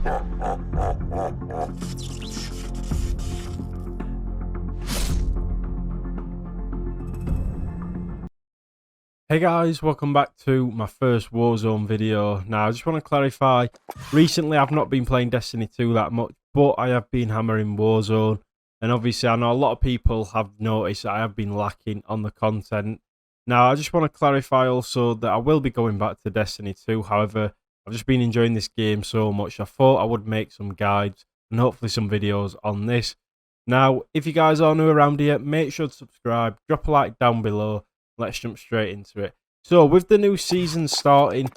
Hey guys, welcome back to my first Warzone video. Now I just want to clarify, recently I've not been playing Destiny 2 that much, but I have been hammering Warzone, and obviously I know a lot of people have noticed that I have been lacking on the content. Now I just want to clarify also that I will be going back to Destiny 2, however I've just been enjoying this game so much I thought I would make some guides and hopefully some videos on this. Now if you guys are new around here, make sure to subscribe, drop a like down below. Let's jump straight into it. So with the new season starting,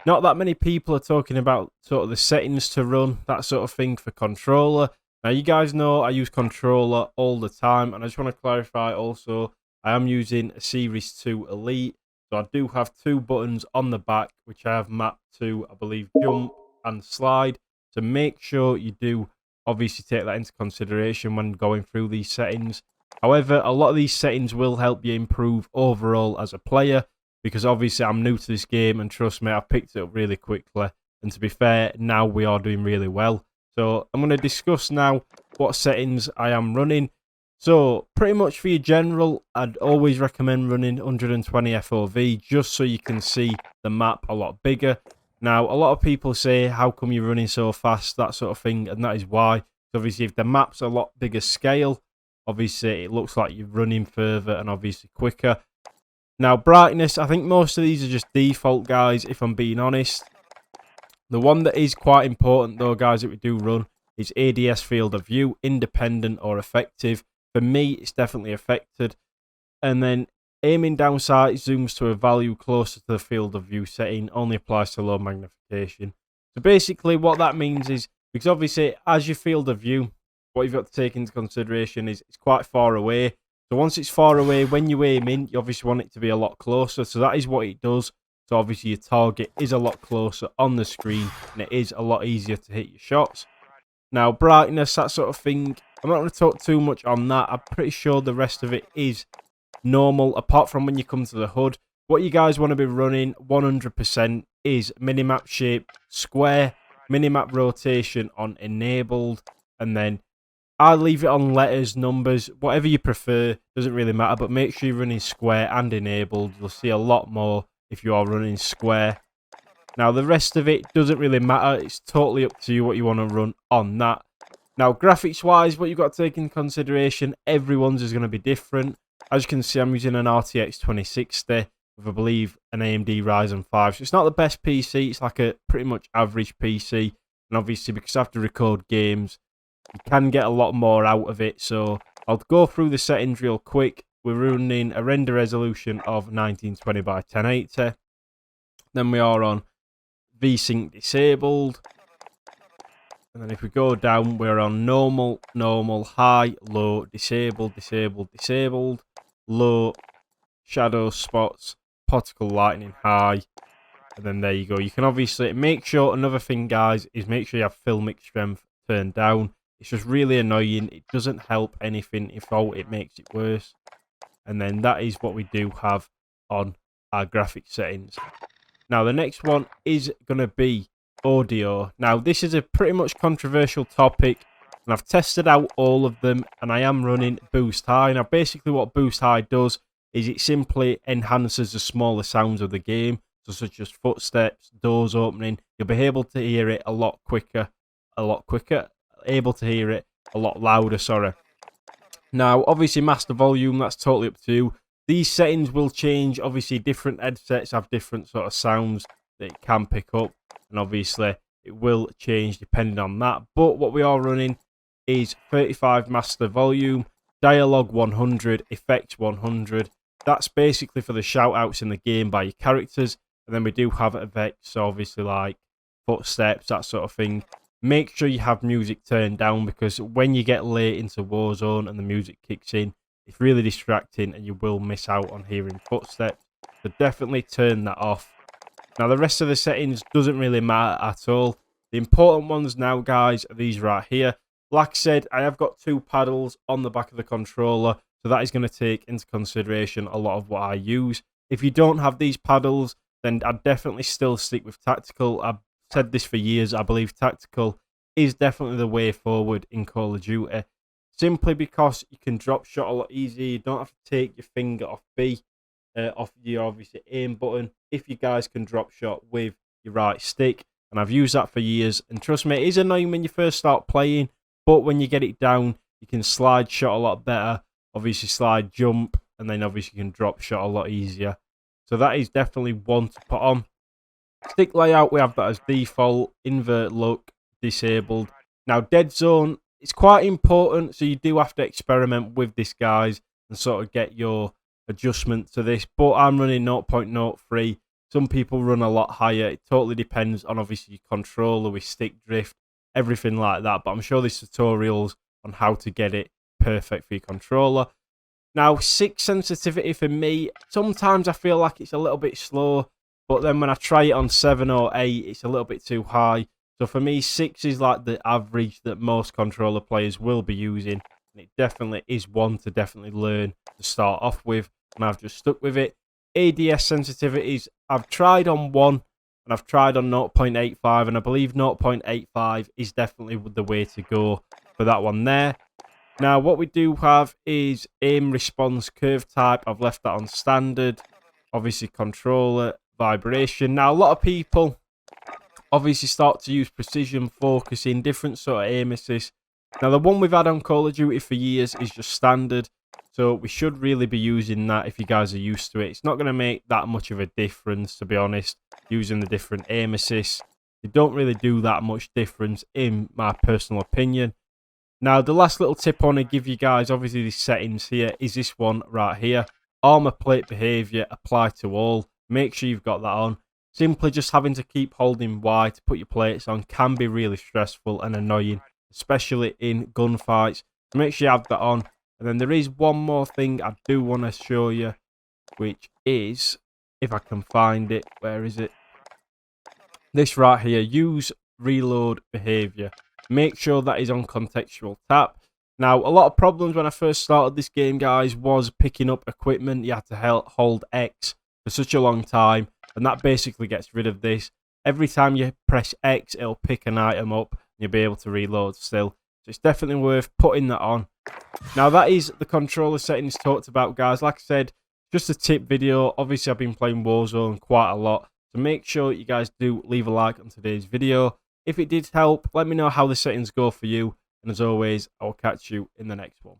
not that many people are talking about sort of the settings to run, that sort of thing for controller. Now you guys know I use controller all the time, and I just want to clarify also, I am using a Series 2 Elite, so I do have two buttons on the back which I have mapped to, I believe, jump and slide. So make sure you do obviously take that into consideration when going through these settings. However, a lot of these settings will help you improve overall as a player, because obviously I'm new to this game, and trust me, I've picked it up really quickly, and to be fair, now we are doing really well. So I'm going to discuss now what settings I am running. So pretty much for your general, I'd always recommend running 120 FOV, just so you can see the map a lot bigger. Now, a lot of people say, how come you're running so fast, that sort of thing, and that is why. So obviously, if the map's a lot bigger scale, obviously, it looks like you're running further and obviously quicker. Now, brightness, I think most of these are just default, guys, if I'm being honest. The one that is quite important, though, guys, that we do run is ADS field of view, independent or effective. For me, it's definitely affected. And then aiming down sight zooms to a value closer to the field of view setting, only applies to low magnification. So basically, what that means is, because obviously, as your field of view, what you've got to take into consideration is it's quite far away. So once it's far away, when you aim in, you obviously want it to be a lot closer. So that is what it does. So obviously your target is a lot closer on the screen, and it is a lot easier to hit your shots. Now, brightness, that sort of thing, I'm not going to talk too much on that. I'm pretty sure the rest of it is normal, apart from when you come to the HUD. What you guys want to be running 100% is minimap shape square, minimap rotation on enabled, and then I'll leave it on letters, numbers, whatever you prefer, doesn't really matter, but make sure you're running square and enabled. You'll see a lot more if you are running square. Now, the rest of it doesn't really matter. It's totally up to you what you want to run on that. Now, graphics-wise, what you've got to take into consideration, everyone's is going to be different. As you can see, I'm using an RTX 2060 with, I believe, an AMD Ryzen 5. So it's not the best PC. It's like a pretty much average PC. And obviously, because I have to record games, you can get a lot more out of it. So I'll go through the settings real quick. We're running a render resolution of 1920 by 1080. Then we are on VSync disabled. And then if we go down, we're on normal, normal, high, low, disabled, disabled, disabled, low, shadow spots, particle lightning, high. And then there you go. You can obviously make sure, another thing, guys, is make sure you have filmic strength turned down. It's just really annoying. It doesn't help anything. In fact, it makes it worse. And then that is what we do have on our graphic settings. Now, the next one is going to be audio. Now, this is a pretty much controversial topic, and I've tested out all of them, and I am running Boost High. Now, basically what Boost High does is it simply enhances the smaller sounds of the game, so such as footsteps, doors opening. You'll be able to hear it a lot quicker, able to hear it a lot louder, sorry. Now, obviously, master volume, that's totally up to you. These settings will change. Obviously, different headsets have different sort of sounds that it can pick up, and obviously, it will change depending on that. But what we are running is 35 master volume, dialogue 100, effects 100. That's basically for the shout-outs in the game by your characters, and then we do have effects, so obviously, like footsteps, that sort of thing. Make sure you have music turned down, because when you get late into Warzone and the music kicks in, it's really distracting and you will miss out on hearing footsteps. So definitely turn that off. Now, the rest of the settings doesn't really matter at all. The important ones now, guys, are these right here. Like I said, I have got two paddles on the back of the controller, so that is going to take into consideration a lot of what I use. If you don't have these paddles, then I'd definitely still stick with tactical. I've said this for years. I believe tactical is definitely the way forward in Call of Duty. Simply because you can drop shot a lot easier. You don't have to take your finger off B, off your obviously aim button. If you guys can drop shot with your right stick, and I've used that for years. And trust me, it is annoying when you first start playing, but when you get it down, you can slide shot a lot better. Obviously slide jump, and then obviously you can drop shot a lot easier. So that is definitely one to put on. Stick layout, we have that as default. Invert look, disabled. Now dead zone, it's quite important, so you do have to experiment with this, guys, and sort of get your adjustment to this. But I'm running 0.03. Some people run a lot higher. It totally depends on obviously your controller with stick drift, everything like that. But I'm sure there's tutorials on how to get it perfect for your controller. Now, 6 sensitivity for me, sometimes I feel like it's a little bit slow, but then when I try it on 7 or 8, it's a little bit too high. So for me, 6 is like the average that most controller players will be using. And it definitely is one to definitely learn to start off with. And I've just stuck with it. ADS sensitivities, I've tried on 1 and I've tried on 0.85. And I believe 0.85 is definitely the way to go for that one there. Now, what we do have is aim response curve type. I've left that on standard. Obviously, controller, vibration. Now, a lot of people obviously start to use precision focusing, different sort of aim assist. Now, the one we've had on Call of Duty for years is just standard. So we should really be using that if you guys are used to it. It's not going to make that much of a difference, to be honest, using the different aim assists. They don't really do that much difference, in my personal opinion. Now, the last little tip I want to give you guys, obviously these settings here, is this one right here. Armor plate behavior, apply to all. Make sure you've got that on. Simply just having to keep holding Y to put your plates on can be really stressful and annoying, especially in gunfights. So make sure you have that on. And then there is one more thing I do want to show you, which is, if I can find it, where is it? This right here, use reload behavior. Make sure that is on contextual tap. Now, a lot of problems when I first started this game, guys, was picking up equipment. You had to hold X for such a long time, and that basically gets rid of this. Every time you press X, it'll pick an item up, and you'll be able to reload still. So it's definitely worth putting that on. Now, that is the controller settings talked about, guys. Like I said, just a tip video. Obviously, I've been playing Warzone quite a lot, so make sure you guys do leave a like on today's video. If it did help, let me know how the settings go for you. And as always, I will catch you in the next one.